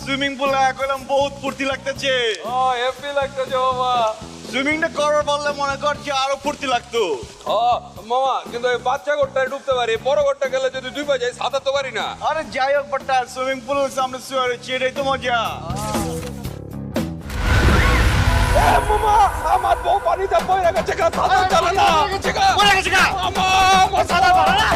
Swimming পুলে এখন বহুত ফুর্তি লাগতেছে। ও হ্যাপি লাগতেছে মামা। সুইমিংটা করার বললে মনে কর যে আরো ফুর্তি লাগতো। ও মামা, কিন্তু এই বাচ্চা গোটটায় ডুবতে পারি, বড় গোটটা গেলে যদি ডুবে যাই সাঁতার তো পারি না। আরে যাই হোক বাট্টা, সুইমিং পুলের সামনে শুয়ে রয়েছে, এটাই তো মজা। এ মামা, আমার বউ পানিতে পড়ে গেছে, সাঁতার জানে না। মামা, আমার সাঁতার পারে না।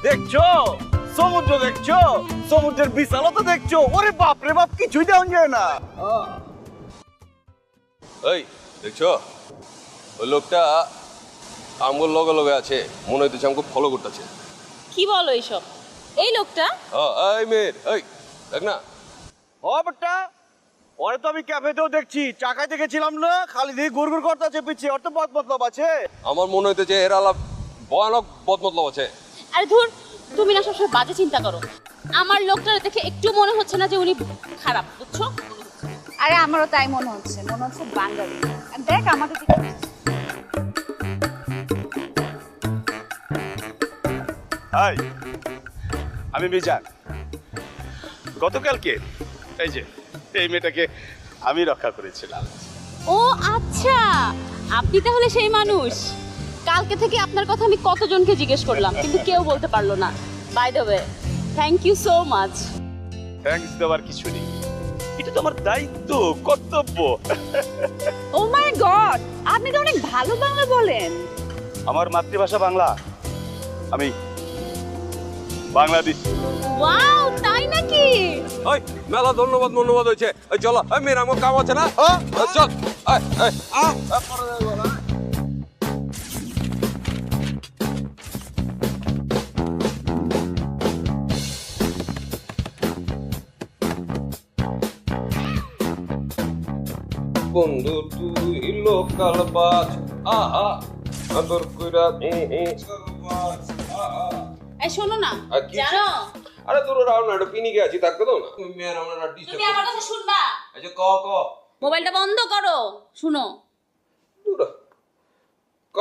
দেখছো সমুদ্র, দেখছো সমুদ্রের বিশালতা, দেখছো ওরে বাপ রে বাপ, কিছুই দেওয়া যায় না। এই দেখছো, ওই লোকটা আমগুলো লগে লগে আছে, মনে হইতেছে আমাকে ফলো করতেছে। কি বলো এইসব? এই লোকটা? এই মেয়ের, এই দেখ না। ও বাট্টা, ওরে তো আমি ক্যাফেতেও দেখছি, চাকায় দেখেছিলাম না, খালি দিয়ে গুড়গুড় করতেছে পিছিয়ে, ওর তো বদ মতলব আছে। আমার মনে হইতেছে এর আলাপ ভয়ানক বদমতলব আছে। আরে ধুর, তুমি না সবসময় বাজে চিন্তা করো। আমার লোকটার দেখে একটু মনে হচ্ছে না যে উনি খারাপ, বুঝছো? আরে আমারও তাই মনে হচ্ছে বাঙালি। আর দেখ আমাকে কি করছে। হাই, আমি মিজান। গতকালকে এই যে এই মেয়েটাকে আমি রক্ষা করেছিলাম। ও আচ্ছা, আপনি তাহলে সেই মানুষ। কালকে থেকে আপনার কথা আমি কতজনকে জিজ্ঞেস করলাম, কিন্তু কেউ বলতে পারলো না। By the way, thank you so much. Thanks দেওয়ার কিছু নেই, এটা তো আমার দায়িত্ব, কর্তব্য। ও মাই গড, আপনি তো অনেক ভালো বাংলা বলেন। আমার মাতৃভাষা বাংলা, আমি বাংলাদেশ। ওয়াও, তাই নাকি? ওই মেলা ধন্যবাদ ধন্যবাদ হয়েছে। ওই চলো, এই মেয়ের আমার কাম আছে না। চল, বন্ধু তুই লোকাল বাজ, আহা আদর কইরা এই শোনো না, আর কি? জানো আরে তোর রাউন্ড একটা পিনিকে আছি, থাকতে দাও না। তুমি মেয়ের আমরা ডিস্টার্ব। তুমি আমার কথা শুনবা? আচ্ছা ক ক মোবাইলটা বন্ধ করো, শুনো। ক।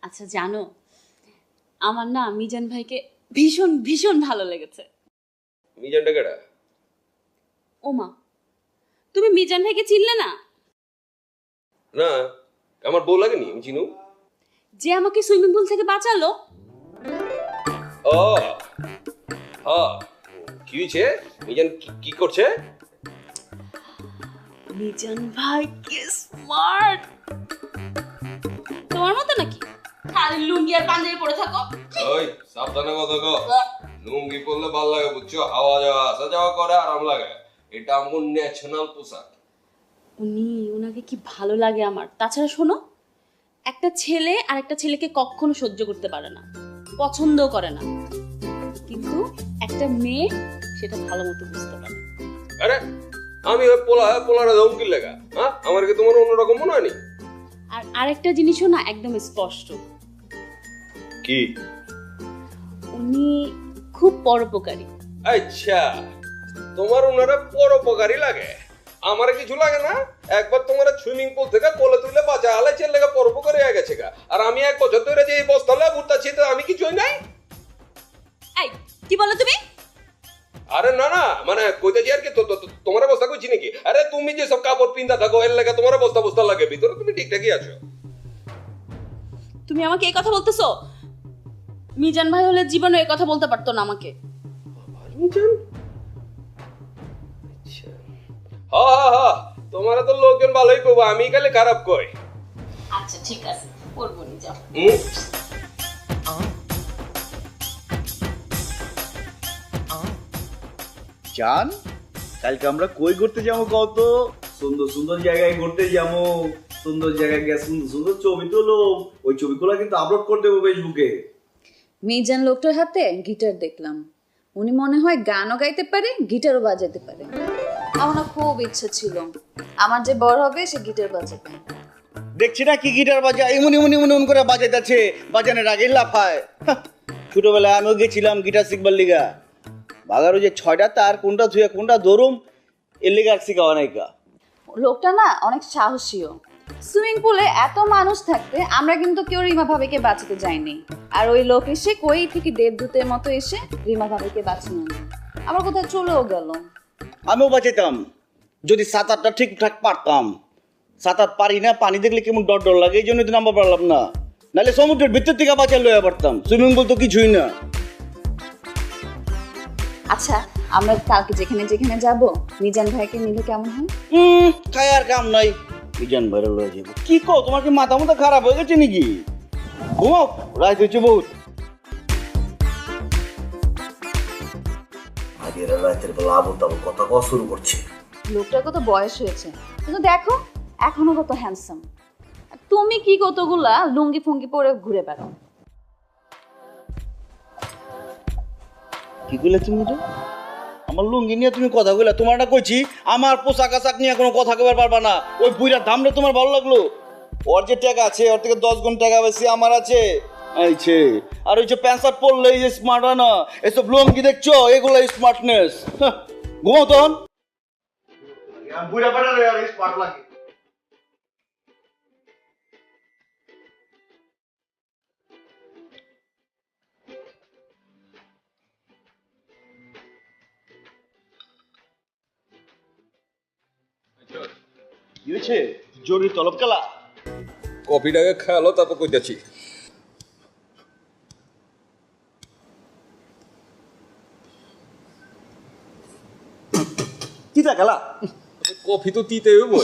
আচ্ছা জানো, আমার না মিজান ভাইকে ভীষণ ভীষণ ভালো লেগেছে। মিজানটা কেডা? ওমা, তুমি মিজান ভাইকে চিনলে না? না, আমার বউ লাগেনি, আমি চিনু। যে আমাকে সুইমিং পুল থেকে বাঁচালো। ও হ্যাঁ, কি হয়েছে? মিজান কি করছে? মিজান ভাই কি স্মার্ট! তোমার মতো নাকি খালি লুঙ্গি আর পাঞ্জাবি পরে থাকো? ওই সাবধানে কথা কো। লুঙ্গি পরলে ভালো লাগে, বুঝছো? হাওয়া যাওয়া আসা যাওয়া করে আরাম লাগে, এটা আমার ন্যাশনাল পোশাক। ওনাকে কি ভালো লাগে আমার। তাছাড়া শোনো, একটা ছেলে আর একটা ছেলেকে কখনো সহ্য করতে পারে না, পছন্দও করে না, কিন্তু একটা মেয়ে সেটা ভালো মতো বুঝতে পারে। আরে আমি ওই পোলারে ধমকি লেগা, হ্যাঁ? আমার কি তোমার অন্যরকম মনে হয়নি? আর আরেকটা জিনিসও না একদম স্পষ্ট, কি? উনি খুব পরোপকারী। আচ্ছা, তোমার ওনারা পরোপকারী লাগে, আমার কিছু লাগে না। একবার তোমার সুইমিং পুল থেকে কোলে তুলে বাঁচা আলাইছে লেগে পরোপকারী হয়ে গেছে গা। আর আমি এক বছর ধরে যে এই বস্তালে ঘুরতাছি, তো আমি কিছুই নাই। এই কি বলো তুমি? আরে না না, মানে কইতেছি আর কি, তোমার অবস্থা কইছি নাকি? আরে তুমি যে সব কাপড় পিন্দা থাকো এর লাগে তোমার অবস্থা বস্তা লাগে, ভিতরে তুমি ঠিকঠাকই আছো। তুমি আমাকে এই কথা বলতেছো? মিজান ভাই হলে জীবনে এই কথা বলতে পারতো না আমাকে। মিজান হ্যাঁ তোমার তো লোকজন ভালোই কব, আমি খালি খারাপ কই। আচ্ছা ঠিক আছে, করবো নি, যাও। জান, কালকে আমরা কই ঘুরতে যাবো কত? সুন্দর সুন্দর জায়গায় ঘুরতে যাবো, সুন্দর জায়গায় গিয়ে সুন্দর সুন্দর ছবি তুলো। ওই ছবিগুলো কিন্তু আপলোড করে দেবো ফেসবুকে। মিজান লোকটার হাতে গিটার দেখলাম, উনি মনে হয় গানও গাইতে পারে, গিটারও বাজাতে পারে। আমার না খুব ইচ্ছে ছিল আমার যে বড় হবে সে গিটার বাজাবে। দেখছি না কি গিটার বাজায়, এমন এমন এমন এমন করে বাজাইতেছে, বাজানোর আগে লাফায়। ছোটবেলায় আমিও গেছিলাম গিটার শিখবার লিগা। বাগারও যে 6টা তার কোনটা ধুয়ে কোনটা ধরুম, এর লিগা আর শিখাওয়া নাইকা। লোকটা না অনেক সাহসীও। সুইমিং পুলে এত মানুষ থাকতে আমরা কিন্তু কেউ রিমা ভাবিকে বাঁচাতে যাইনি, আর ওই লোক এসে কই থেকে দেবদূতের মতো এসে রিমা ভাবিকে বাঁচিয়ে নিল। আমার কোথায় চলেও গেল। আমিও বাঁচাইতাম যদি 7-8টা ঠিকঠাক পারতাম। 7-8 পারি না, পানি দেখলে কেমন ডর ডর লাগে, এই জন্যই তো নাম্বার পারলাম না। নাহলে সমুদ্রের ভিতর থেকে বাঁচাই লইয়া পারতাম, সুইমিং পুল তো কিছুই না। আচ্ছা আমরা কালকে যেখানে যেখানে যাব মিজান ভাইকে নিলে কেমন হয়? খায় আর কাম নাই, মিজান ভাইরে লয়ে যাবো। কি কো, তোমার কি মাথা মাথা খারাপ হয়ে গেছে নাকি? ঘুমাও, রাত হয়েছে বহুত। রাতের বেলা আবল তাবল কথা কওয়া শুরু করছে। লোকটার কত বয়স হয়েছে কিন্তু দেখো এখনো কত হ্যান্ডসাম। তুমি কি কতগুলা লুঙ্গি ফুঙ্গি পরে ঘুরে বেড়াও। কি কইলে তুমি তো? আমার লুঙ্গি নিয়ে তুমি কথা কইলা? তোমার না কইছি আমার পোশাক আশাক নিয়ে কোনো কথা কইবার পারবা না। ওই বুইরা দামরে তোমার ভালো লাগলো? ওর যে টাকা আছে, ওর থেকে 10 গুণ টাকা বেশি আমার আছে। আইছে আর ওই যে প্যান্ট শার্ট পরলে এই যে স্মার্ট হয় না, এসব লুঙ্গি দেখছো, এগুলো স্মার্টনেস। ঘুমাও তখন। বুইরা পাড়ারে আর স্মার্ট লাগে। কি হয়েছে? জরুরি তলব খেলা? কফিটাকে খেয়ালো, তারপর কইতাছি। কিটা খেলা? কফি তো তিতে হইব।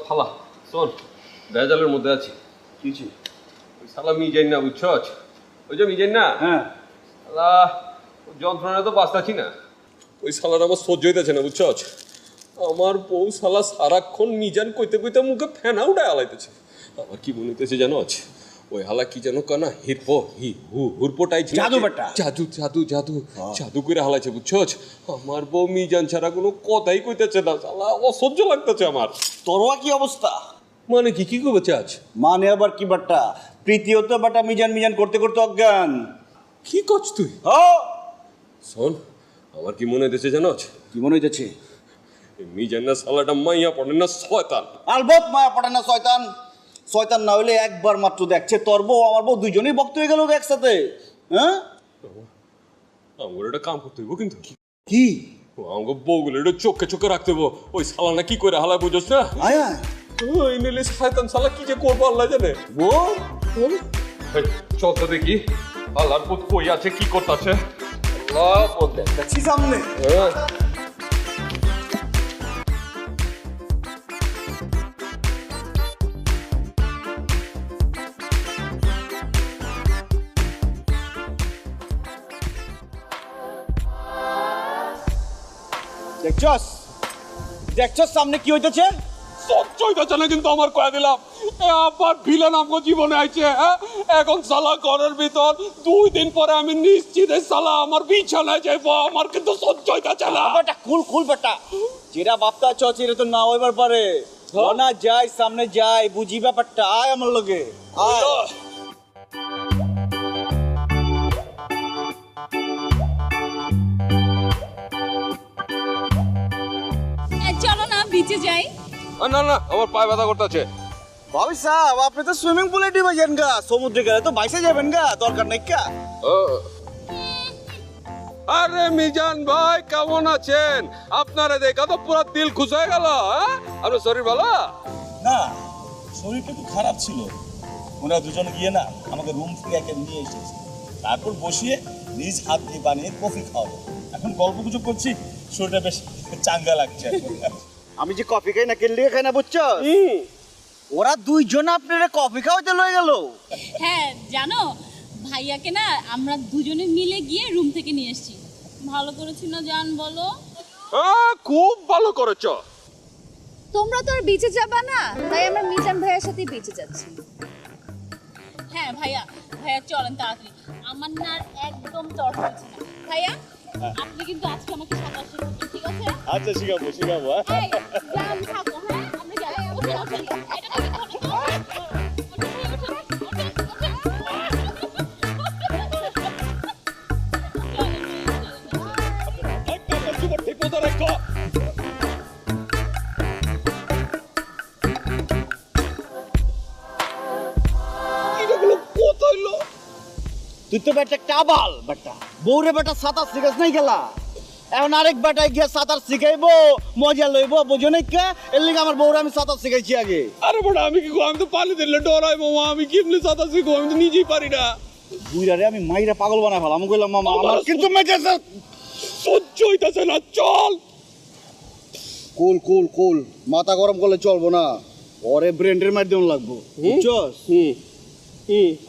ফালা শোন, ভেজালের মধ্যে আছি। কিছু ওই শালা মিজাইন না, বুঝছ? ওই যে মিজাইন না, হ্যাঁ, শালা যন্ত্রণা তো বাঁচতাছি না। ওই শালার আমার সহ্য হইতেছে না, বুঝছ? আমার বউ শালা সারাক্ষণ মিজান কইতে কইতে মুখে ফেনা উঠায় হালাইতেছে। আমার কি মনে হইতেছে জানো? ওই হালা কি যেন কানা হুরপোটাই জাদু বেটা, জাদু জাদু জাদু জাদু করে হালাইছে, বুঝছ? আমার বউ মিজান ছাড়া কোনো কথাই কইতেছে না, শালা অসহ্য লাগতেছে আমার। তোরও কি অবস্থা? মানে কি কি করবে চাচ? মানে আবার কি বাট্টা? প্রীতিও তো বাটা মিজান মিজান করতে করতে অজ্ঞান। কি করছ তুই? হ্যাঁ শোন, আমার কি মনে হইতেছে জানো? কি মনে হইতেছে? মিজান না শালাটা মাইয়া পড়ে না শয়তান। আলবত মায়া পড়ে না শয়তান। শয়তান না হইলে একবার মাত্র দেখছে তোর বউ আমার বউ দুইজনেই বক্ত হয়ে গেল একসাথে। হ্যাঁ, আমার একটা কাম করতে হইব কিন্তু। কি? আমার বউগুলো এটা চোখে চোখে রাখতে হইব। ওই শালা কি করে হালায়, বুঝছ না? আয় আয় ওই নিলে শয়তান শালা কি যে করবো আল্লাহ জানে। বউ চল তো দেখি আল্লাহর পুত কই আছে, কি করতেছে। আল্লাহ বলতে দেখছি সামনে। দেখছস দেখছস সামনে কি হইতেছে? সহ্য হইতেছে না কিন্তু আমার কয়া দিলাম। আবার ভিলেন আমার জীবনে আইছে। এখন শালা ঘরের ভিতর 2 দিন পরে আমি নিশ্চিত শালা আমার বিছানায় যাইব। আমার কিন্তু সহ্য হইতেছে না। বেটা খুল খুল বেটা, যেটা ভাবতা চচ এটা তো না হইবার পারে। না যাই সামনে যাই, বুঝি ব্যাপারটা। আয় আমার লগে আয়। চলো না বিচে যাই। না না, আমার পায়ে ব্যথা করতেছে। ভাবি সাহেব, আপনি তো সুইমিং পুলে ডিবে যান গা, সমুদ্রে গেলে তো বাইসে যাবেন গা, দরকার নাই কা? আরে মিজান ভাই, কেমন আছেন? আপনারা দেখা তো পুরো দিল খুশ হয়ে গেল। আপনার শরীর ভালো? না, শরীরটা একটু খারাপ ছিল। ওরা দুজন গিয়ে না আমাকে রুম থেকে একে নিয়ে এসেছে। তারপর বসিয়ে নিজ হাত দিয়ে বানিয়ে কফি খাওয়াবো। এখন গল্প গুজব করছি, শরীরটা বেশ চাঙ্গা লাগছে এখন। আমি যে কফি খাই না কেন লিগে খাই না বুঝছো? ওরা দুইজন আপনারা কফি খাওয়াতে লয়ে গেল। হ্যাঁ জানো, ভাইয়াকে না আমরা দুজনে মিলে গিয়ে রুম থেকে নিয়ে এসেছি। ভালো করেছি না জান বলো? হ্যাঁ খুব ভালো করেছ। তোমরা তো আর বিচে যাবা না, তাই আমরা মিজান ভাইয়ের সাথে বিচে যাচ্ছি। হ্যাঁ ভাইয়া, ভাইয়া চলেন তাড়াতাড়ি, আমার না আর একদম তর হচ্ছে না। ভাইয়া আপনি কিন্তু আজকে আমাকে সাঁতার শিখাবেন, ঠিক আছে? আচ্ছা শিখাবো শিখাবো। এই, যান থাকো, হ্যাঁ? আমরা যাই। ওঠেন, ওঠেন। এটা তুমি ধরো তো। ওঠেন, ওঠেন, ওঠেন, ওঠেন। ঠিক মতো রেখো। এগুলো কোথায় লো? তুই তো বেটা কাবাল বেটা, বউরে বেটা সাঁতার শিখাস নাই গেলা, এখন আরেক বেটায় গিয়ে সাঁতার শিখাইবো, মজা লইবো, বুঝো নাই কে? এর লিগে আমার বউরে আমি সাঁতার শিখাইছি আগে। আরে বড় আমি কি আমি তো পানি দিলে ডরাই মামা, আমি কেমনে সাঁতার শিখবো, আমি তো নিজেই পারি না। বুইরারে আমি মাইরা পাগল বানাই ফেলাম। আমি কইলাম মামা আমার কিন্তু মেজাজ সহ্য হইতাছে না, চল। কুল কুল কুল, মাথা গরম করলে চলবো না, ওরে ব্রেন্ডের মাধ্যমে লাগবো, বুঝছস?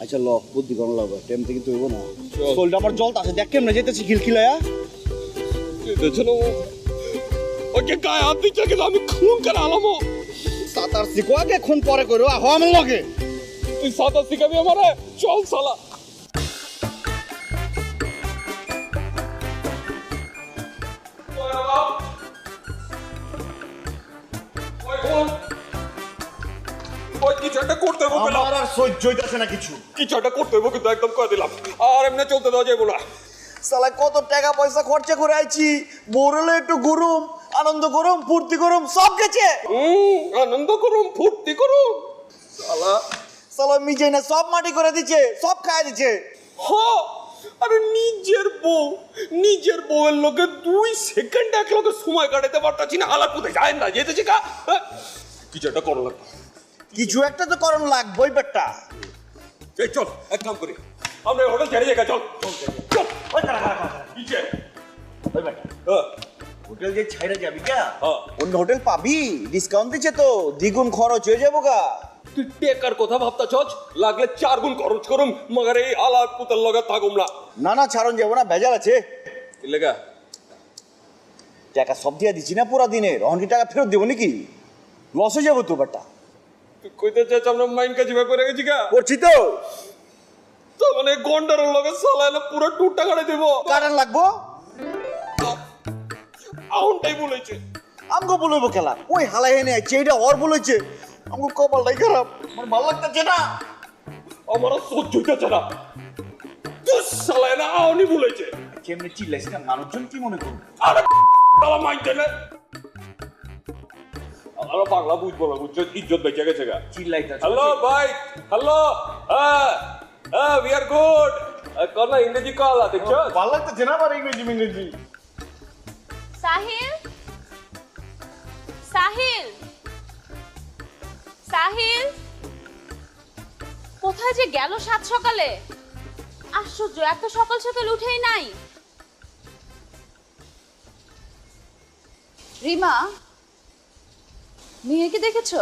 আচ্ছা ল, বুদ্ধি গরম লাগবে, টাইম থেকে তো হইব না। শোলটা আমার জলটা আছে, দেখ কেমনে যেতেছি খিলখিলায়া। চলো ওকে গায়ে হাত দিচ্ছে কিন্তু আমি খুন করে আলামো। সাঁতার শিখো আগে, খুন পরে করো, আহ আমার লগে। তুই সাঁতার শিখাবি আমারে? চল শালা। ওই কিছু একটা করতে হবে পেলাম, আমার আর সহ্য হইতাছে না কিছু। কিছু একটা করতে হবে কিন্তু একদম করে দিলাম, আর এমনি চলতে দেওয়া যাবে না। সালা কত টাকা পয়সা খরচা করে আইছি, বউরলে একটু গরম, আনন্দ গরম, ফুর্তি গরম, সব গেছে। আনন্দ করুম, ফুর্তি করুম, শালা। সালা মিজে না সব মাটি করে দিচ্ছে, সব খায় দিচ্ছে। হ, আরে নিজের বউয়ের লোকে 2 সেকেন্ড এক লোকে সময় কাটাতে পারতাছি না, হালাত কোথায় যায় না যেতেছি কা। কিছু একটা করো লাগবে। কিছু একটা তো করণ লাগবেই বেটা। এই চল এক কাম করি, আমরা হোটেল ছেড়ে যাই, চল চল চল। ওই খাড়া খাড়া খাড়া, নিচে ওই বেটা হ্যাঁ হোটেল যে ছাইড়া যাবি কা, হ্যাঁ। অন্য হোটেল পাবি, ডিসকাউন্ট দিচ্ছে তো, দ্বিগুণ খরচ হয়ে যাবো গা। তুই টেকার কথা ভাবতা চচ, লাগলে 4 গুণ খরচ করুম, মগার এই হালাত পুতার লগা থাকুম না। না না ছাড়ন যাবো না, ভেজাল আছে। কি লেগা? টাকা সব দিয়া দিচ্ছি না পুরা দিনের, অন কি টাকা ফেরত দেবো নাকি? লস হয়ে যাবো তো বেটা। তুই কইতে চাচ্ছ আমরা মাইন্ড কাছে ব্যাপারে গেছি গা? করছি তো, তো মানে গন্ডারের লগে চালাইলে পুরো টুরটা কাটাই দেবো। কারণ লাগবো আউনটাই বলেছে। আমগো বলবো খেলা, ওই হালাই হেনে আইছে, এটা ওর বলেছে, আমগো কপালটাই খারাপ, আমার ভালো লাগতেছে না। আমার আর সহ্য হইতেছে না, তুই চালায় না আউনি বলেছে। কেমনে চিল্লাইছি না, মানুষজন কি মনে করবে? আরে তালা মাইন্ড না, আমরা বাংলা বুঝবো না, বুঝছো? ইজ্জত বেঁচে গেছে গা। চিল্লাইতে হ্যালো ভাই, হ্যালো, হ্যাঁ হ্যাঁ উই আর গুড। কর না ইংরেজি কল, দেখছো? ভালো লাগতেছে না আমার ইংরেজি। সাহিল, সাহিল, সাহিল, কোথায় যে গেল সাত সকালে? আশ্চর্য, এত সকাল সকাল উঠেই নাই। রিমা, মেয়েকে দেখেছো?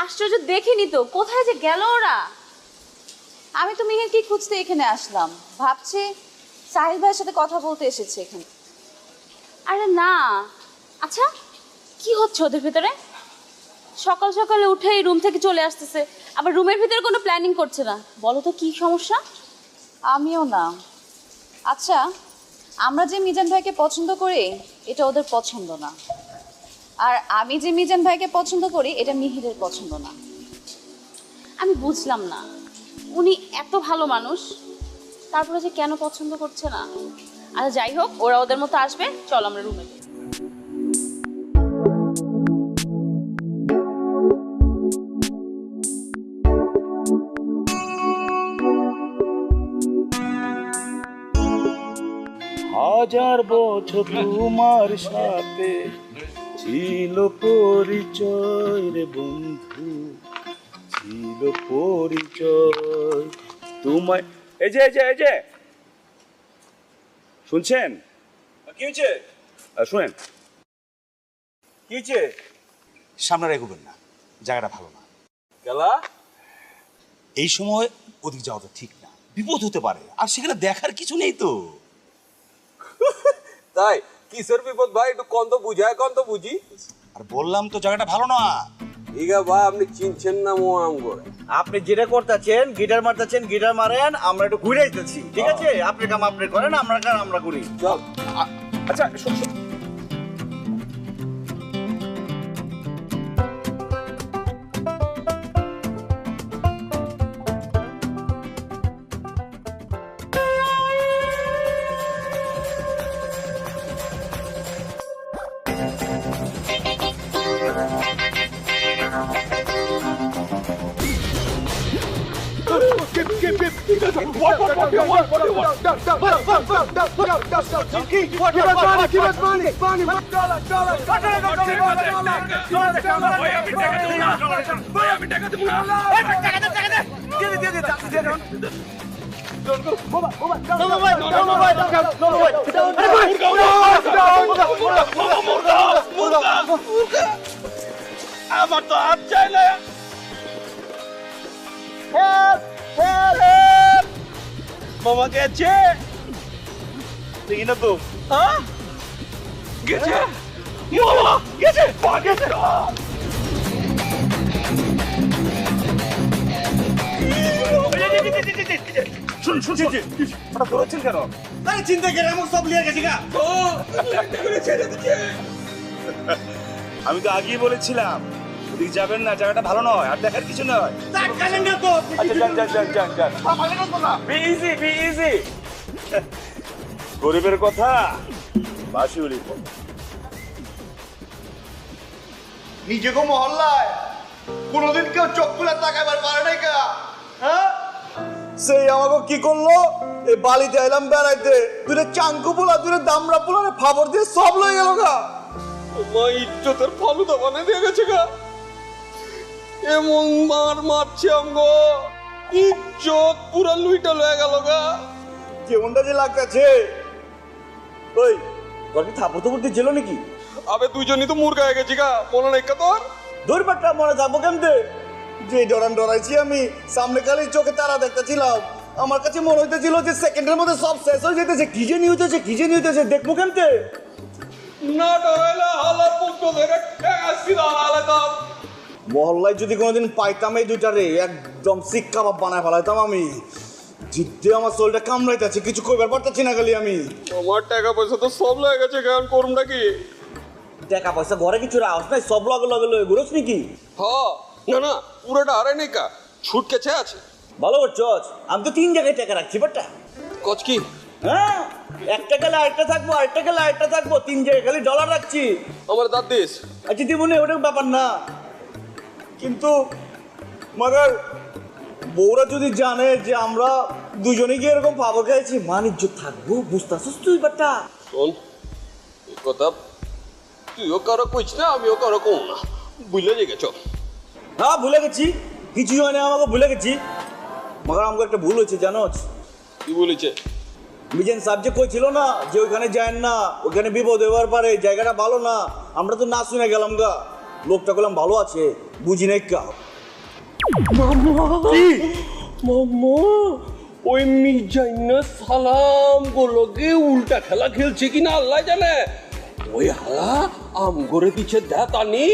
আশ্চর্য, দেখিনি তো, কোথায় যে গেল ওরা? আমি তো মেহেরকে খুঁজতে এখানে আসলাম, ভাবছি সাহিল ভাইয়ের সাথে কথা বলতে এসেছে এখানে। আরে না, আচ্ছা কি হচ্ছে ওদের ভিতরে? সকাল সকালে উঠেই রুম থেকে চলে আসতেছে, আবার রুমের ভিতরে কোনো প্ল্যানিং করছে না। বলো তো কি সমস্যা? আমিও না। আচ্ছা, আমরা যে মিজান ভাইকে পছন্দ করি এটা ওদের পছন্দ না, আর আমি যে মিজান ভাইকে পছন্দ করি এটা মিহিরের পছন্দ না। আমি বুঝলাম না, উনি এত ভালো মানুষ, তারপরে যে কেন পছন্দ করছে না। আচ্ছা যাই হোক, ওরা ওদের মতো আসবে, চল আমরা রুমে যাই। হাজার বছর তোমার সাথে ছিল পরিচয় রে বন্ধু, ছিল পরিচয় তোমায় এই যে শুনছেন? কি হয়েছে? শুনেন, কি হয়েছে? সামনে এগোবেন না, জায়গাটা ভালো না। গেলা এই সময় ওদিক যাওয়াটা ঠিক না, বিপদ হতে পারে। আর সেখানে দেখার কিছু নেই তো। তাই কিসের বিপদ ভাই? একটু কন্ত বুঝায়, কন্ত বুঝি। আর বললাম তো জায়গাটা ভালো না। ইগা ভাই আপনি চিনছেন না মো আম করে। আপনি যেটা করতেছেন, গিটার মারতেছেন, গিটার মারেন, আমরা একটু ঘুরে আইতেছি, ঠিক আছে? আপনি কাম আপনি করেন, আমরা কাম আমরা করি। চল আচ্ছা আমার তো হাত চাই না। মামা গেছে দেখি না তো। গেছে মামা, গেছে গেছে। শুনুন ধরেছেন কেন? আরে চিন্তা করে এমন সব লিয়ে গেছি গা। আমি তো আগেই বলেছিলাম ওদিকে যাবেন না, জায়গাটা ভালো নয়, আর দেখার কিছু নয়। তার ক্যালেন্ডার তো আচ্ছা যান। Be easy. গরিবের কথা বাসিউলি। নিজেকে মহল্লায় কোনোদিন কেউ চোখ খুলে তাকাবার পারে নাই কা? হ্যাঁ, সেই আমাকে কি করলো? এই বালিতে এলাম বেড়াইতে, দূরে চাঙ্কু পোলা, দূরে দামড়া পোলা ফাবর দিয়ে সব লয়ে গেল গা। মা ইজ্জতের ফালুদা বানিয়ে দিয়ে গেছে গা। এমন মারছে আমগো, ইজ্জত পুরা লুইটা লয়ে গেল গা। কেমনটা যে লাগতেছে। ওই তোর কি থাপড় তো দিচ্ছিল নাকি? আবে দুইজনই তো মুরগা হয়ে গেছি গা, মনে নাই কা তোর? দূরপাটটা মনে থাকবো কেমতে? যে ডরাইছি আমি, সামনে খালি চোখে তারা দেখতেছিলাম। আমার কাছে মনে হইতেছিল যে সেকেন্ডের মধ্যে সব শেষ হয়ে যেতেছে। কি যে নিউতেছে দেখবো কেমতে? না ডরাইলে হালার পুত্র ধরে ঠেকাচ্ছি না আলাদাম। মহল্লায় যদি কোনোদিন পাইতাম এই দুইটারে, একদম শিক কাবাব বানায় ফেলাইতাম আমি। জিদ্দে আমার শরীরটা কামড়াইতেছে, কিছু কইবার পারতেছি না খালি আমি। আমার টাকা পয়সা তো সব লয়ে গেছে, কেন করুমটা কি? টাকা পয়সা ঘরে কিছু রাখস নাই, সব লগে ঘুরোস নাকি? না পুরোটা হারাই নাই কা, ছুটকেছে আছে। ভালো করছস, আমি তো 3 জায়গায় টাকা রাখছি বাট্টা। কচ কি? হ্যাঁ, একটা গেলে আরেকটা থাকবো, আরেকটা গেলে আরেকটা থাকবো, 3 জায়গায় খালি ডলার রাখছি। আমার দাঁত দিস। আচ্ছা দিবনে, ওটা ব্যাপার না, কিন্তু মগর বউরা যদি জানে যে আমরা দুজনে গিয়ে এরকম পাবো খাইছি, মানিজ্য থাকবো, বুঝতেছিস তুই বাট্টা? শোন এই কথা তুইও কারো কইস না, আমিও কারো কম না, বুঝলে যে গেছ। হ্যাঁ ভুলে গেছি, কিছু হয় না, আমাকে ভুলে গেছি। মগর আমাকে একটা ভুল হয়েছে জানোস? কি বলেছে? মিজান সাহেব যে কইছিল না যে ওইখানে যায় না, ওইখানে বিপদ হবার পারে, জায়গাটা ভালো না। আমরা তো না শুনে গেলাম গা। লোকটা বললাম ভালো আছে, বুঝি নাই কা। মামা ওই মিজাইনা সালাম গুলোকে উল্টা খেলা খেলছে কিনা আল্লাহ জানে। ওই হালা আম করে দিচ্ছে দেতানি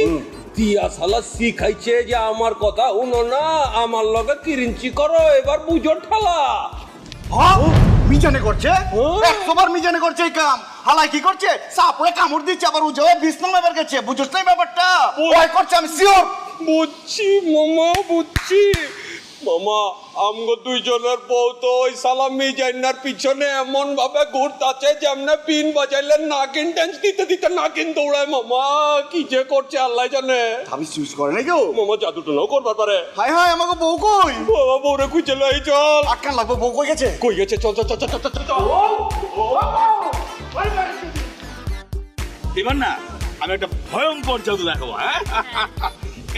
দিয়া সালা শিখাইছে যে আমার কথা শুনো না, আমার লগে কিরিঞ্চি করো, এবার বুঝো ঠালা। মিজানে করছে, 100 বার মিজানে করছে এই কাম। হালাই কি করছে? সাপড়ে কামড় দিচ্ছে, আবার উজে বিষ্ণু ব্যাপার গেছে। বুঝছ না ব্যাপারটা? ওই করছে, আমি শিওর। বুঝছি মামা, বুঝছি মামা। আমগো দুইজনের বউ তো ওই সালাম মিজাইনার পিছনে এমন ভাবে ঘুরতাছে যেমনে পিন বাজাইলে নাগিন ডান্স দিতে দিতে নাগিন দৌড়ায়। মামা কি যে করছে আল্লাহ জানে। আমি সুইচ করে নাই কেউ। মামা জাদুটনাও করবার পারে। হাই হাই, আমাকে বউ কই? বাবা বউরে খুঁজে লই চল। আটকান লাগবে, বউ কই গেছে? কই গেছে? চল চল চল চল চল চল। এবার না আমি একটা ভয়ঙ্কর জাদু দেখাবো। হ্যাঁ,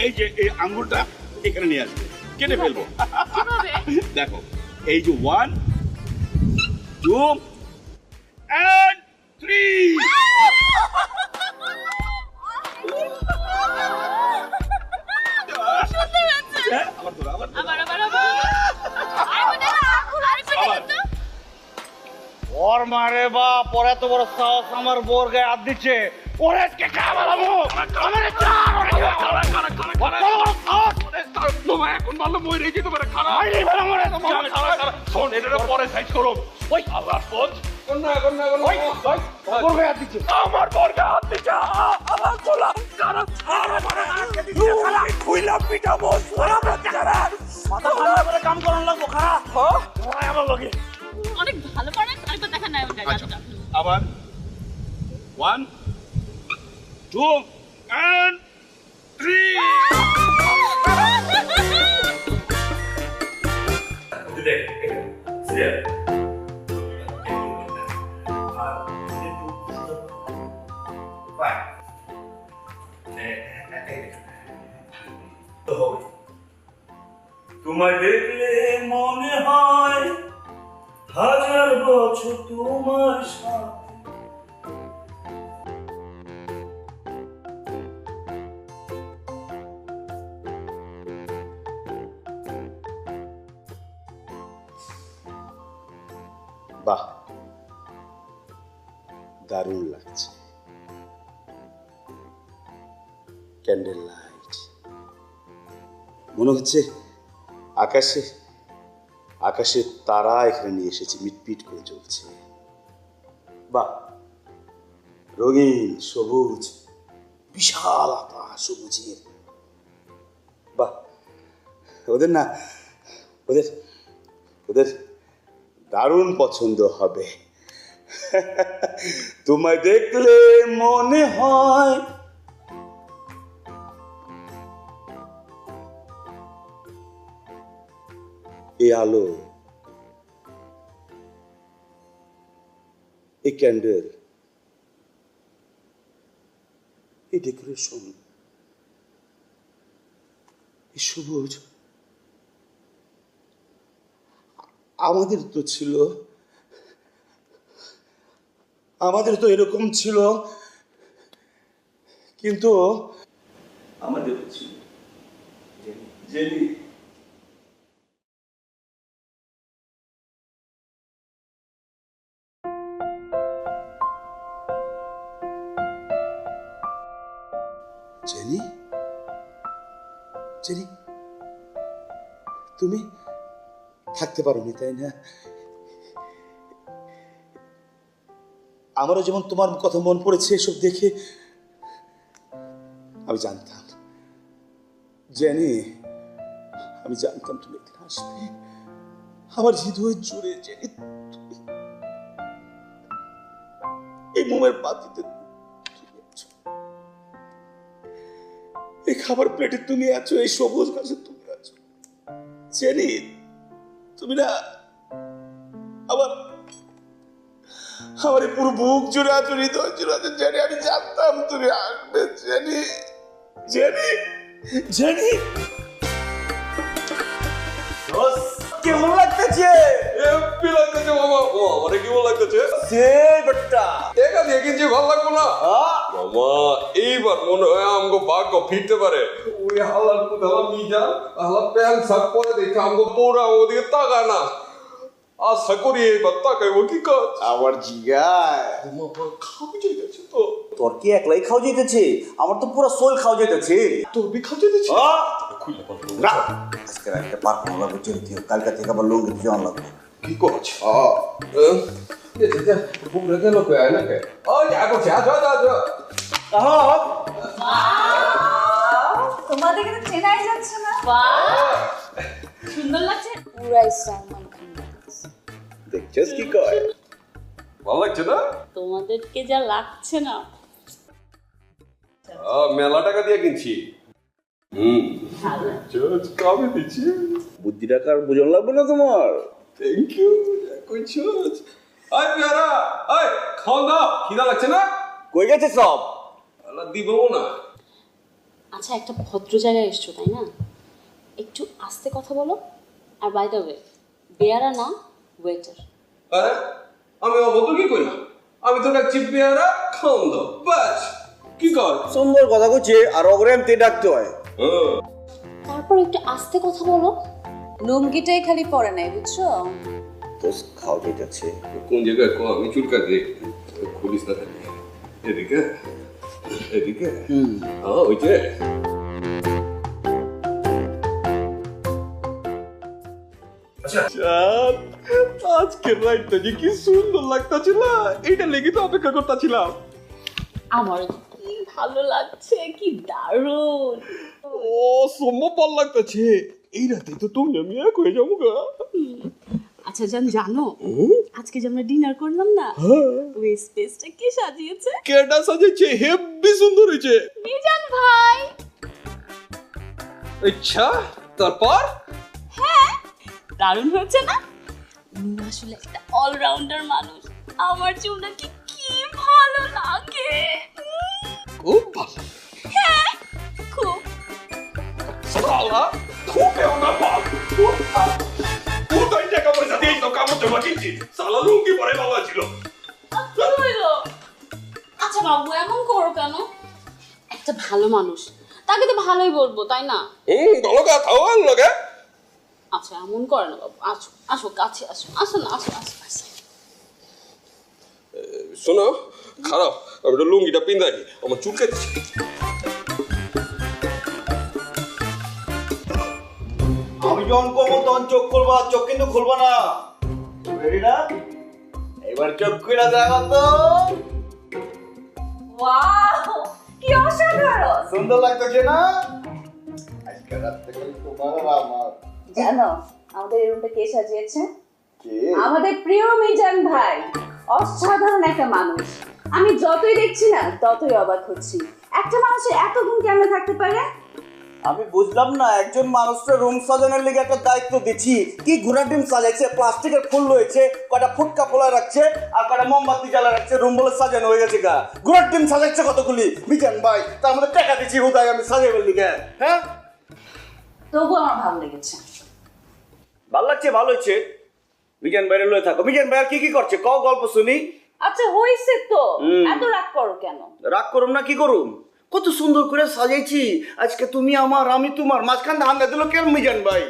এই যে এই আঙ্গুলটা এখানে নিয়ে আসবে, কেটে ফেলবো। দেখো এই যে 1 2 and 3 ওর মারে বা পরে তো বড় সাহস আমার বোর গায়ে হাত দিচ্ছে ওরে আজকে খাওয়াবো আমারে তোমায় এখন ভালো মই রেখে তোমার খারাপ শোন এটা পরে সাইড করো ওই আল্লাহ পথ কন্যা কন্যা বোর গায়ে হাত দিচ্ছে আমার বোর গায়ে হাত দিচ্ছে আল্লাহ বলা কারণ খুইলা পিটা বস ওরা বাচ্চারা মাথা ঠান্ডা করে কাম করার লাগবো খারাপ হ্যাঁ আমার লগে অনেক ভালো পারেন আরেকবার দেখা নাই ওটা আবার 1 2 and 3 তোমায় দেখলে মনে হয় হাজার বছর তোমার সাথে বাহ দারুণ লাগছে ক্যান্ডেল লাইট মনে হচ্ছে আকাশে আকাশের তারা এখানে নিয়ে এসেছে মিটপিট করে চলছে বাহ রঙিন সবুজ বিশাল আকাশ সবুজের বাহ ওদের না ওদের ওদের দারুণ পছন্দ হবে তোমায় দেখলে মনে হয় এই আলো এই ক্যান্ডেল এই ডেকোরেশন এই সবুজ আমাদের তো ছিল আমাদের তো এরকম ছিল কিন্তু আমাদের ছিল জেনি জেনি জেনি তুমি থাকতে পারোনি তাই না আমারও যেমন তোমার কথা মন পড়েছে এসব দেখে আমি জানতাম জেনি আমি জানতাম তুমি একদিন আসবে আমার হৃদয় জুড়ে জেনি এই মোমের পাতিতে এই খাবার প্লেটে তুমি আছো এই সবুজ গাছে তুমি আছো জেনি তুমি না আবার আমার পুরো বুক জুড়ে আছো হৃদয় জুড়ে আছো জেনি আমি জানতাম তুমি আসবে জেনি জেনি জেনি কেমন লাগতেছে এমপি লাগতেছে বাবা ও আমারে কেমন লাগতেছে সে বেটা দেখা দিয়ে কিনছি ভালো লাগবো না মামা এইবার মনে হয় আমগো ভাগ্য ফিরতে পারে ওই হালার পুতালা মিজা হালা প্যান্ট শার্ট পরে দেখে আমগো পৌরা ওদিকে তাকা না আশা করি এইবার তাকাইবো কি কাজ আমার জিগায় মামা খাবি যাইতেছে তো তোর কি একলাই খাও যেতেছে আমার তো পুরো সোল খাও যেতেছে তোর বি খাও যাইতেছে না আজকে একটা পার্ক ভালো লাগবে দিও কালকা থেকে আবার লঙ্গি যাওয়া লাগবে কি করছ পুরা গেল কে না কে ও যা করছে যা যা যা তোমাদের কিন্তু চেনাই যাচ্ছে না বাহ সুন্দর লাগছে পুরাই সালমান খান লাগছে। দেখছস কি কয় ভালো লাগছে না তোমাদেরকে যা লাগছে না মেলা টাকা দিয়ে কিনছি কামে দিচ্ছি বুদ্ধি টাকার বুঝন লাগবে না তোমার থ্যাংক ইউ কইছস আই প্যারা আই খাও না খিদা লাগছে না কই গেছে সব আল্লাহ দিব না আচ্ছা একটা ভদ্র জায়গায় এসছো তাই না একটু আস্তে কথা বলো আর বাই দ্য ওয়ে বেয়ারা না ওয়েটার আরে আমি অবদ্ধ কি করি আমি তো ডাকছি পেয়ারা খাওন দাও ব্যাস কি কর সুন্দর কথা কইছে আর ওরে এমনি ডাকতে হয়। তারপর একটু আস্তে কথা বলো। লুঙ্গিটাই খালি পরে নাই বুঝছো? তো খাওয়া যাচ্ছে। কোন জায়গায় কো আমি চুলকা দে খুলিস না খালি এদিকে এদিকে ওই যে আজকের রাইটটা যে কি সুন্দর লাগতাছিল এইটা লেগে তো অপেক্ষা করতেছিলাম আমার কি ভালো লাগছে, কি দারুণ। ও সম্ভব ভালো লাগতেছে এই রাতে তো তুমি আমি এক হয়ে যাবো গা আচ্ছা জানো আজকে যে আমরা ডিনার করলাম না, ওই স্পেসটা কে সাজিয়েছে? কেডা সাজেছে হেব্বি সুন্দর হয়েছে মিজান ভাই। আচ্ছা তারপর দারুণ হয়েছে না? উনি আসলে একটা অলরাউন্ডার মানুষ। আমার চুলটা কি ভালো লাগে। খুব ভালো হ্যাঁ খুব। সালা খুব এমন ভালো কোথায় টাকা পয়সা দিয়ে তো কামড় জমা কিনছি সালা লুঙ্গি পরে বাবা ছিল কি হইলো? আচ্ছা বাবু এমন করো কেন? একটা ভালো মানুষ, তাকে তো ভালোই বলবো তাই না? ভালো কথা হল লাগে আচ্ছা এমন করে না বাবু, আসো আসো কাছে আসো, আসো না আসো আসো আসো। শোনো খারাপ আমি তো লুঙ্গিটা পিন্দাই আমার চুল কাটছে আমি যখন কমো তখন চোখ খুলবা, চোখ কিন্তু খুলবা না। রেডি না? এবার চোখ খুলে দেখো তো। ওয়াও কি অসাধারণ! সুন্দর লাগতেছে না? আজকে রাত থেকে তোমার আর আমার। জানো আমাদের এই রুমটা কে সাজিয়েছে? কে? আমাদের প্রিয় মিজান ভাই। অসাধারণ একটা মানুষ। আমি যতই দেখছি না ততই অবাক হচ্ছি। একটা মানুষের এত গুণ কেমন থাকতে পারে? আমি বুঝলাম না, একজন মানুষকে রুম সাজানোর লেগে একটা দায়িত্ব দিচ্ছি, কি ঘোড়া ডিম সাজাইছে, প্লাস্টিকের ফুল রয়েছে, কয়টা ফুটকা খোলা রাখছে আর কয়টা মোমবাতি জ্বালা রাখছে, রুম বলে সাজানো হয়ে গেছে গা। ঘোড়ার ডিম সাজাইছে কতগুলি মিজান ভাই, তার মধ্যে টাকা দিচ্ছি হুদায় আমি সাজাই বললি গা। হ্যাঁ তবু আমার ভালো লেগেছে। ভালো লাগছে, ভালো হয়েছে। মিজান বাইরে লয়ে থাকো। মিজান ভাই আর কি করছে কও, গল্প শুনি। আচ্ছা হইছে তো, এত রাগ করো কেন? রাগ করুম না কি করুম, কত সুন্দর করে সাজাইছি। আজকে তুমি আমার আমি তোমার, মাঝখান হাঙ্গা দিল কেন মিজান ভাই?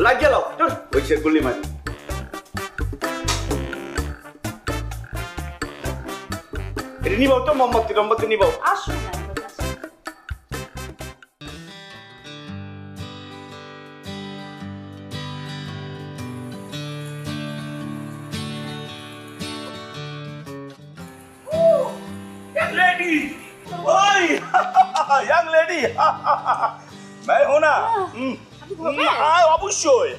লাইট জ্বালাও চল, হয়েছে গুলি মারি। এটা নিবাও তো, মোমবাতি নিবাও। আসো না আমার কাছে। लेडी ओए यंग लेडी मैं हूं ना হ্যাঁ অবশ্যই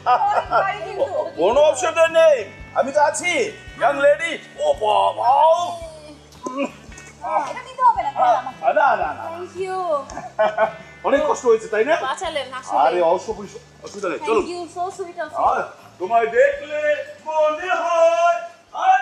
বাড়ি কিন্তু কোনো অপশন নেই, আমি তো আছি ইয়াং লেডি। ও বাবা এটা নিতে হবে না আমাকে। না না না থ্যাংক ইউ। অনেক কষ্ট হয়েছে তাই না? বাঁচালেন আরে আসলে। অসুবিধা নেই, চলো। Thank you, so sweet of আর তোমায় দেখলে মনে হয় আর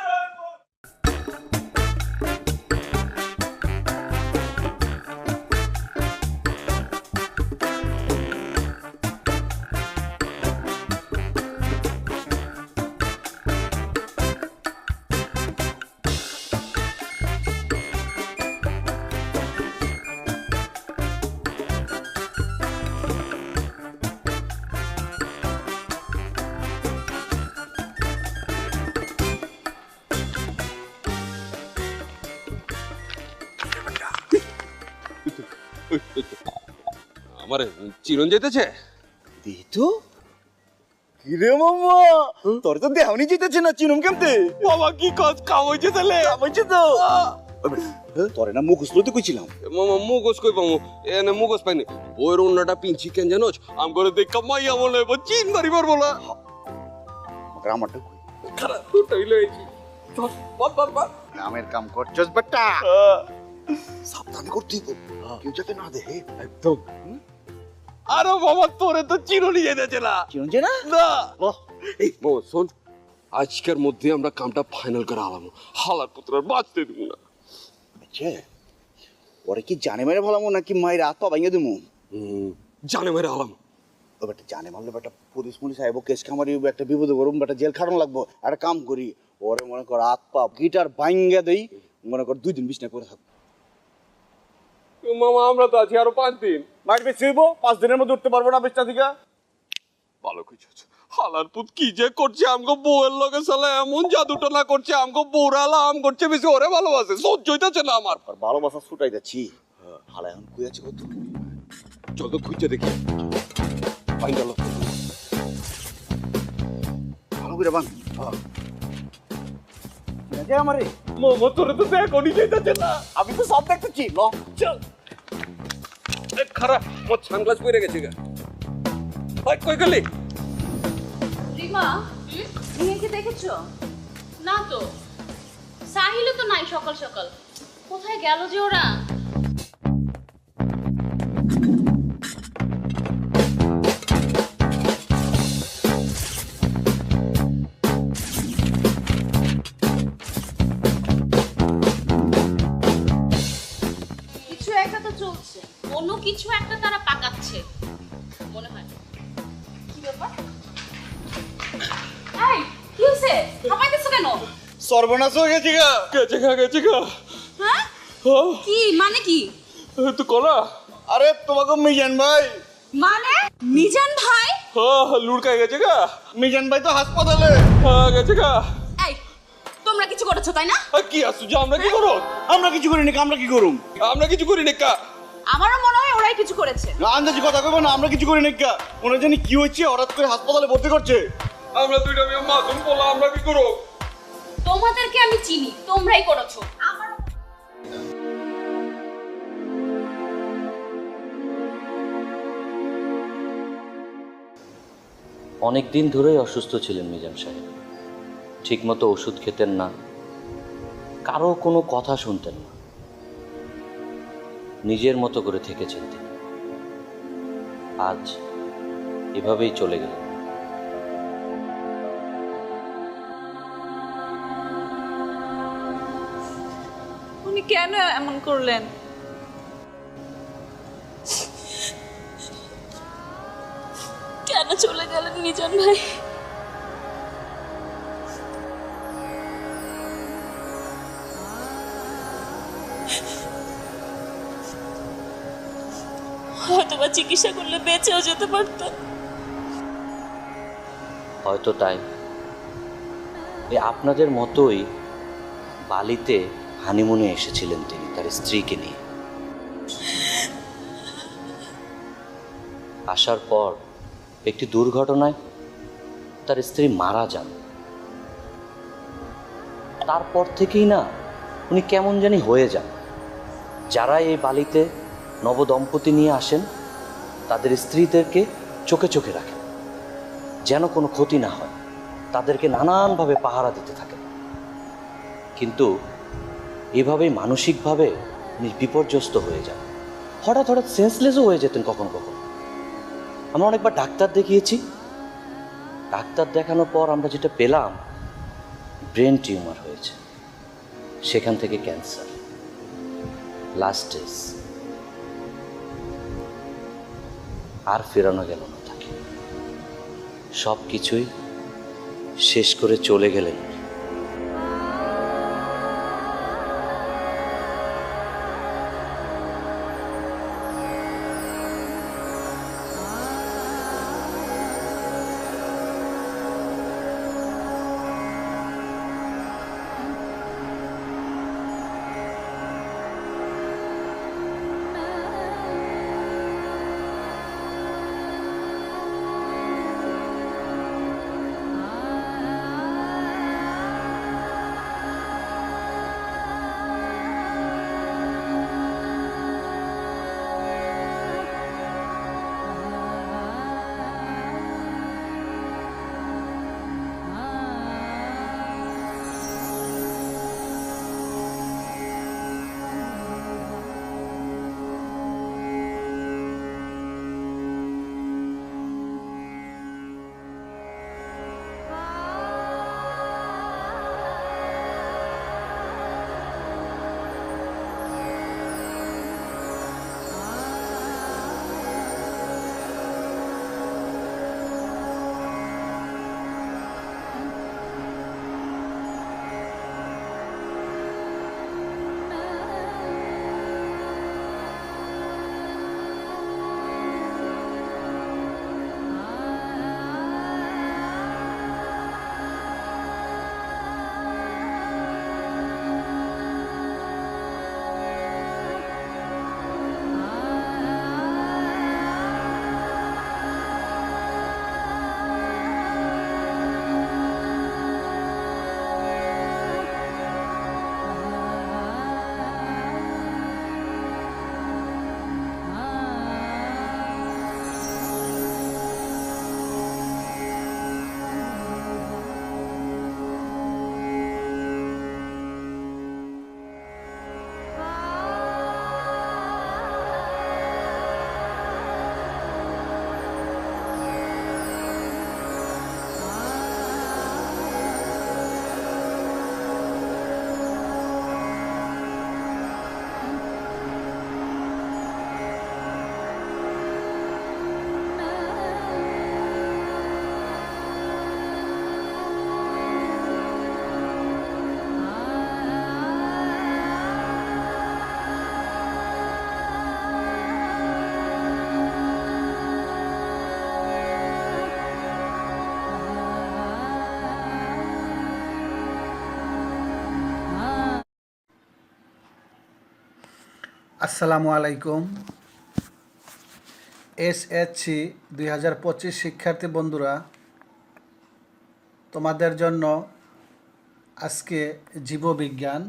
আমার চিরন যেতেছে দি তো কিরে মামা, তোর তো দেহনি জিতেছে না, চিনুম কেমতে? বাবা কি কাজ কাম হয়েছে তাহলে হয়েছে তো। তোরে না মুখ উসলতে কইছিলাম। মামা মুগোস কই পামু এনে মুগোস পাইনি বইয়ের অন্যটা পিনছি কেন জানোস আম করে দেখা মাইয়া বলে চিন মারি মারবো না মগর আমারটা কই? খারাপ তোটাই লইছি চল বাদ বাদ বাদ নামের কাম করছস বেটা, সাবধানে করতে হবে, কেউ যাতে না দেখে একদম। আরে বাবা তোরে তো চিরনি যেতেছে না চিনুম যে না। না বাহ, এই বাবা শোন আজকের মধ্যে আমরা কামটা ফাইনাল করে আলাম হালার পুত্র আর বাঁচতে দিব না আচ্ছা ওরে কি জানে মেরে ভালামো নাকি মায়ের হাত পা ভাঙিয়ে দেবো? জানে মেরে আলাম ও বেটা জানে মারলে বেটা পুলিশ মুলিশ আইব কেস খামারি একটা বিপদে করুম বেটা জেল খাটানো লাগবো একটা কাম করি ওরে মনে কর হাত পা গিটার ভাঙ্গা দেই মনে কর 2 দিন বিছনা করে থাকবো মামা আমরা তো আছি আরো 5 দিন। মার বেশি হইব 5 দিনের মধ্যে উঠতে পারবো না বিছনা থেকে ভালো কিছু হালার পুত কি যে করছে আমগো বউয়ের লগে সালা এমন জাদুটা না করছে আমগো বউরালা আম করছে বেশি ওরে ভালোবাসে সহ্য হইতাছে না আমার। আর ভালোবাসা ছুটাই যাচ্ছি হালা এখন কই আছে কত চল তো খুঁজে দেখি। পাই গেল ভালো করে বান যে আমারে মামা তোরে তো এখনই যাইতাছে না। আমি তো সব দেখতেছি ল চল খারাপ মোর সানগ্লাস পরে গেছে গা। ভাই কই গেলি? রিমা মেয়েকে দেখেছো? না তো, সাহিলও তো নাই সকাল সকাল। কোথায় গেল যে ওরা? কিছু একটা তো চলছে। অন্য কিছু একটা তারা পাকাচ্ছে মনে হয়। কি ব্যাপার? এই কি হইছে? হাঁপাইতেছো কেন? সর্বনাশ হয়ে গেছি গা গেছে গা। হ্যাঁ হ্যাঁ কি মানে কি? তুই কলা আরে তোমাকে মিজান ভাই মানে মিজান ভাই? হ্যাঁ লুড়কায় গেছে গা। মিজান ভাই তো হাসপাতালে হ্যাঁ গেছে গা। এই তোমরা কিছু করেছো তাই না? কি আসু যে আমরা কি করো? আমরা কিছু করিনি আমরা কি করুম আমরা কিছু করি না কা। আমারও মনে হয় ওরাই কিছু করেছে। আন্দাজি কথা কইবো না আমরা কিছু করিনি কা ওনার জানি কি হচ্ছে হঠাৎ করে হাসপাতালে ভর্তি করছে আমরা দুইটা মেয়ে মাসুম বলা আমরা কি করো? তোমাদেরকে আমি চিনি, তোমরাই করেছো। অনেক দিন ধরেই অসুস্থ ছিলেন মিজান সাহেব, ঠিকমতো ওষুধ খেতেন না, কারো কোনো কথা শুনতেন না, নিজের মতো করে থেকেছেন তিনি। আজ এভাবেই চলে গেলেন। উনি কেন এমন করলেন? কেন চলে গেলেন মিজান ভাই? হয়তো বা চিকিৎসা করলে বেঁচেও যেতে পারতেন। হয়তো তাই আপনাদের মতোই বালিতে হানিমুনে এসেছিলেন তিনি তার স্ত্রীকে নিয়ে। আসার পর একটি দুর্ঘটনায় তার স্ত্রী মারা যান। তারপর থেকেই না উনি কেমন জানি হয়ে যান। যারা এই বালিতে নবদম্পতি নিয়ে আসেন তাদের স্ত্রীদেরকে চোখে চোখে রাখেন, যেন কোনো ক্ষতি না হয়, তাদেরকে নানানভাবে পাহারা দিতে থাকেন। কিন্তু এভাবেই মানসিকভাবে উনি বিপর্যস্ত হয়ে যান, হঠাৎ হঠাৎ সেন্সলেসও হয়ে যেতেন কখনো কখনো। আমরা অনেকবার ডাক্তার দেখিয়েছি, ডাক্তার দেখানোর পর আমরা যেটা পেলাম ব্রেন টিউমার হয়েছে, সেখান থেকে ক্যান্সার, লাস্ট স্টেজ। আর ফেরানো গেল না তাকে, সব কিছুই শেষ করে চলে গেলেন। আসসালামু আলাইকুম। SHC 2025 শিক্ষার্থী বন্ধুরা, তোমাদের জন্য আজকে জীববিজ্ঞান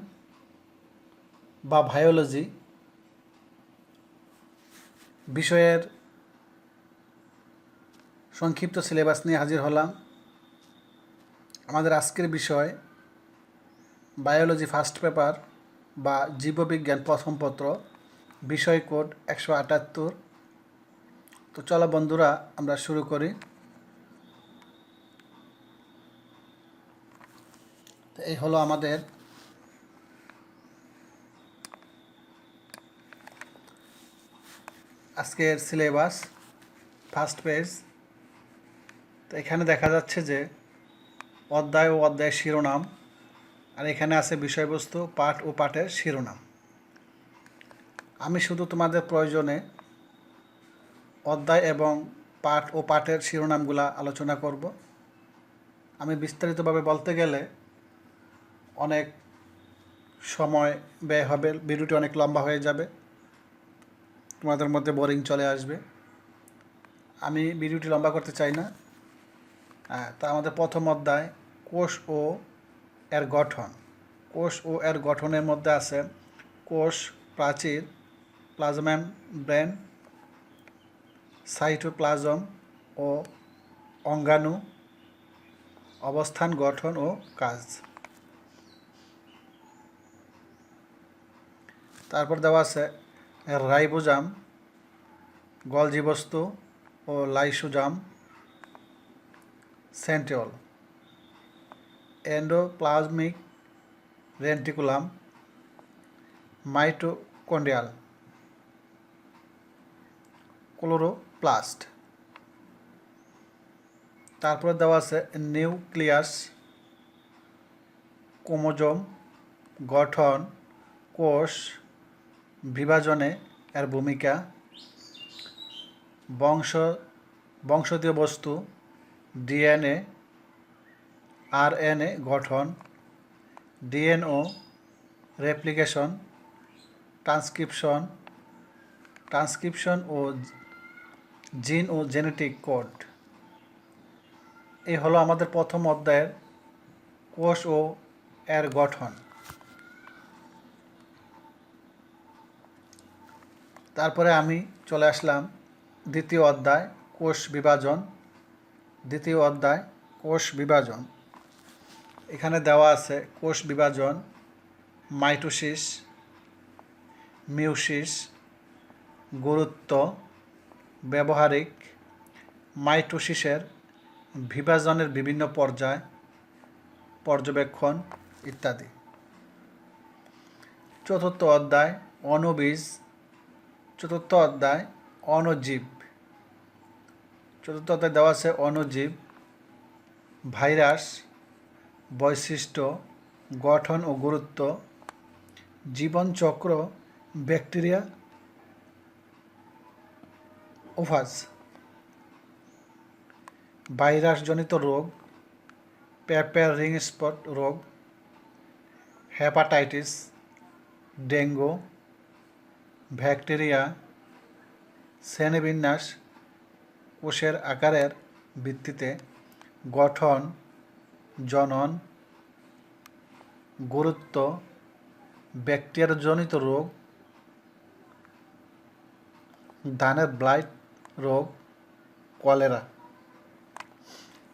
বা বায়োলজি বিষয়ের সংক্ষিপ্ত সিলেবাস নিয়ে হাজির হলাম। আমাদের আজকের বিষয় বায়োলজি ফার্স্ট পেপার বা জীববিজ্ঞান প্রথম পত্র, বিষয় কোড 178। তো চলো বন্ধুরা, আমরা শুরু করি। তো এই হলো আমাদের আজকের সিলেবাস, ফার্স্ট পেজ। তো এখানে দেখা যাচ্ছে যে অধ্যায় ও অধ্যায়ের শিরোনাম, আর এখানে আছে বিষয়বস্তু, পাঠ ও পাঠের শিরোনাম। আমি শুধু তোমাদের প্রয়োজনে অধ্যায় এবং পাঠ ও পাঠের শিরোনামগুলা আলোচনা করব। আমি বিস্তারিতভাবে বলতে গেলে অনেক সময় ব্যয় হবে, ভিডিওটি অনেক লম্বা হয়ে যাবে, তোমাদের মধ্যে বোরিং চলে আসবে। আমি ভিডিওটি লম্বা করতে চাই না। তা আমাদের প্রথম অধ্যায় কোষ ও এর গঠন। কোষ ও এর গঠনের মধ্যে আছে কোষ প্রাচীর, প্লাজম মেমব্রেন, সাইটোপ্লাজম ও অঙ্গাণু, অবস্থান, গঠন ও কাজ। তারপর দেওয়া আছে রাইবোজাম, গলজি বস্তু ও লাইসোজাম, সেন্ট্রিওল, এন্ডোপ্লাজমিক রেন্টিকুলাম, মাইটোকন্ড্রিয়াল, ক্লোরোপ্লাস্ট। তারপরে দেওয়া আছে নিউক্লিয়াস, ক্রোমোজোম, গঠন, কোষ বিভাজনে এর ভূমিকা, বংশীয় বস্তু, ডিএনএ, আরএনএ গঠন, ডিএনও রেপ্লিকেশন, ট্রান্সক্রিপশন ও জিন ও জেনেটিক কোড। এই হলো আমাদের প্রথম অধ্যায়ের কোষ ও এর গঠন। তারপরে আমি চলে আসলাম দ্বিতীয় অধ্যায় কোষ বিভাজন। দ্বিতীয় অধ্যায় কোষ বিভাজন, এখানে দেওয়া আছে কোষ বিভাজন, মাইটোসিস, মিউসিস, গুরুত্ব, ব্যবহারিক, মাইটোসিসের বিভাজনের বিভিন্ন পর্যায়, পর্যবেক্ষণ ইত্যাদি। চতুর্থ অধ্যায় অণুবীজ। চতুর্থ অধ্যায় অণুজীব। চতুর্থ অধ্যায় দেওয়া আছে অণুজীব, ভাইরাস, বৈশিষ্ট্য, গঠন ও গুরুত্ব, জীবনচক্র, ব্যাকটেরিয়া ও ফাজ, ভাইরাসজনিত রোগ, পেপার রিং স্পট রোগ, হেপাটাইটিস, ডেঙ্গু, ব্যাকটেরিয়া, শ্রেণীবিন্যাস, কোষের আকারের ভিত্তিতে, গঠন, জনন, গুরুত্ব, ব্যাকটেরিয়াজনিত রোগ, ধানের ব্লাইট রোগ, কলেরা।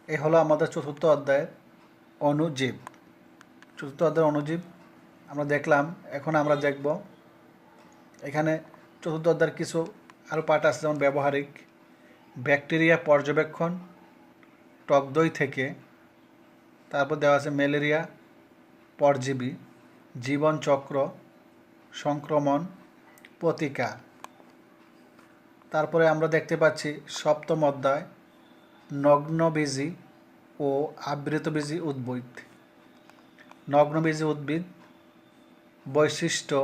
এই হলো আমাদের চতুর্থ অধ্যায়ের অণুজীব। চতুর্থ অধ্যায়ের অণুজীব আমরা দেখলাম। এখন আমরা দেখব এখানে চতুর্থ অধ্যায়ের কিছু আরও পার্ট আছে, যেমন ব্যবহারিক, ব্যাকটেরিয়া পর্যবেক্ষণ টক দই থেকে। তারপর দেওয়া আছে ম্যালেরিয়া, পরজীবী, জীবনচক্র, সংক্রমণ, প্রতিকার। তারপরে আমরা দেখতে পাচ্ছি সপ্তম অধ্যায় নগ্নবীজী ও আবৃতবীজী উদ্ভিদ। নগ্নবীজী উদ্ভিদ, বৈশিষ্ট্য,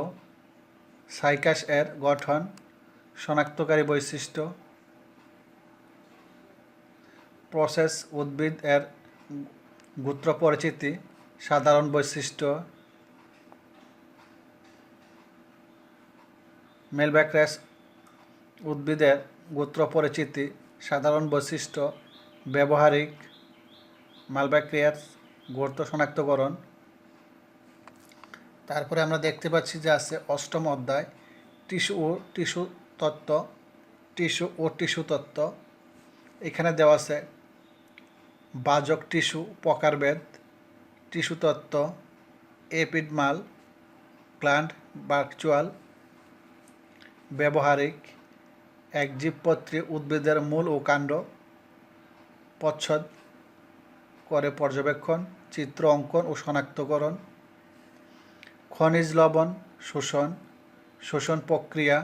সাইকাস এর গঠন, শনাক্তকারী বৈশিষ্ট্য, প্রসেস উদ্ভিদ এর গোত্র পরিচিতি, সাধারণ বৈশিষ্ট্য, মেলব্যাক্রাস উদ্ভিদের গোত্র পরিচিতি, সাধারণ বৈশিষ্ট্য, ব্যবহারিক মালব্যাক্রিয়ার গোত্র শনাক্তকরণ। তারপরে আমরা দেখতে পাচ্ছি যে আছে অষ্টম অধ্যায় টিস্যু ও টিস্যু তত্ত্ব, টিস্যু ও টিস্যু তত্ত্ব। এখানে দেওয়া আছে বাজক টিস্যু প্রকারভেদ, টিস্যু তত্ত্ব, এপিডমাল, গ্ল্যান্ড ভার্চুয়াল, ব্যবহারিক, একজীবপত্রী উদ্ভিদের মূল ও কাণ্ড প্রচ্ছদ করে পর্যবেক্ষণ, চিত্র অঙ্কন ও শনাক্তকরণ, খনিজ লবণ শোষণ, শোষণ প্রক্রিয়া,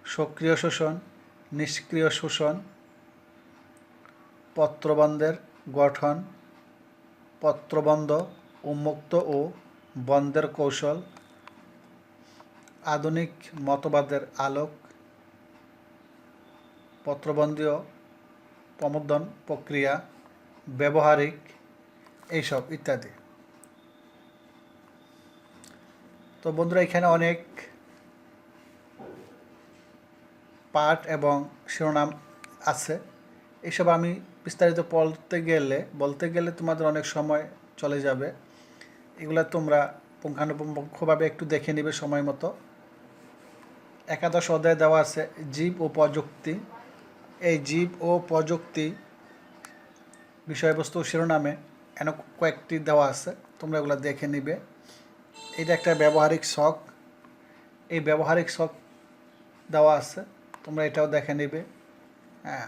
সক্রিয় শোষণ, নিষ্ক্রিয় শোষণ, পত্রবন্ধের গঠন, পত্রবন্ধ উন্মুক্ত ও বন্ধের কৌশল, আধুনিক মতবাদের আলোক, পত্রবন্ধীয় প্রমোদন প্রক্রিয়া, ব্যবহারিক, এইসব ইত্যাদি। তো বন্ধুরা, এখানে অনেক পাঠ এবং শিরোনাম আছে। এইসব আমি বিস্তারিত বলতে গেলে তোমাদের অনেক সময় চলে যাবে। এগুলো তোমরা পুঙ্খানুপুঙ্খভাবে একটু দেখে নেবে সময় মতো। একাদশ অধ্যায়ে দেওয়া আছে জীব ও প্রযুক্তি। এই জীব ও প্রযুক্তি বিষয়বস্তু শিরোনামে এন কয়েকটি দেওয়া আছে, তোমরা এগুলো দেখে নিবে। এটা একটা ব্যবহারিক ছক, এই ব্যবহারিক ছক দেওয়া আছে, তোমরা এটাও দেখে নিবে। হ্যাঁ,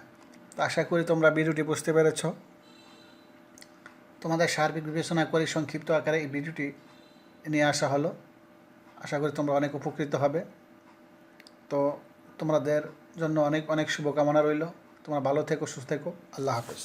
তো আশা করি তোমরা ভিডিওটি বুঝতে পেরেছ। তোমাদের সার্বিক বিবেচনা করে সংক্ষিপ্ত আকারে এই ভিডিওটি নিয়ে আসা হলো। আশা করি তোমরা অনেক উপকৃত হবে। তো তোমাদের জন্য অনেক অনেক শুভকামনা রইল। তোমরা ভালো থেকো, সুস্থ থেকো। আল্লাহ হাফেজ।